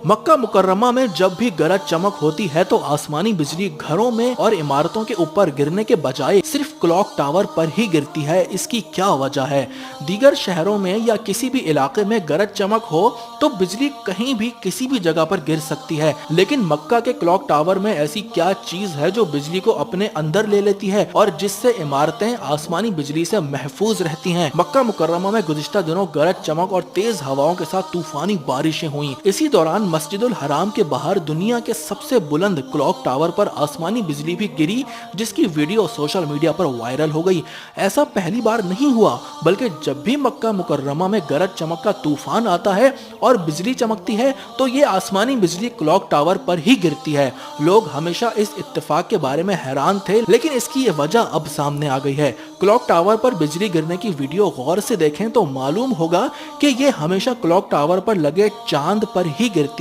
मक्का मुकर्रमा में जब भी गरज चमक होती है तो आसमानी बिजली घरों में और इमारतों के ऊपर गिरने के बजाय सिर्फ क्लॉक टावर पर ही गिरती है। इसकी क्या वजह है? दीगर शहरों में या किसी भी इलाके में गरज चमक हो तो बिजली कहीं भी किसी भी जगह पर गिर सकती है, लेकिन मक्का के क्लॉक टावर में ऐसी क्या चीज है जो बिजली को अपने अंदर ले लेती है और जिससे इमारतें आसमानी बिजली से महफूज रहती हैं। मक्का मुकर्रमा में गुज़िश्ता दिनों गरज चमक और तेज हवाओं के साथ तूफानी बारिशें हुई। इसी दौरान मस्जिदुल हराम के बाहर दुनिया के सबसे बुलंद क्लॉक टावर पर आसमानी बिजली भी गिरी, जिसकी वीडियो सोशल मीडिया पर वायरल हो गई। ऐसा पहली बार नहीं हुआ, बल्कि जब भी मक्का मुकर्रमा में गरज चमक का तूफान आता है और बिजली चमकती है तो ये आसमानी बिजली क्लॉक टावर पर ही गिरती है। लोग हमेशा इस इत्तेफाक के बारे में हैरान थे, लेकिन इसकी ये वजह अब सामने आ गई है। क्लॉक टावर पर बिजली गिरने की वीडियो गौर से देखें तो मालूम होगा कि ये हमेशा क्लॉक टावर पर लगे चांद पर ही गिरती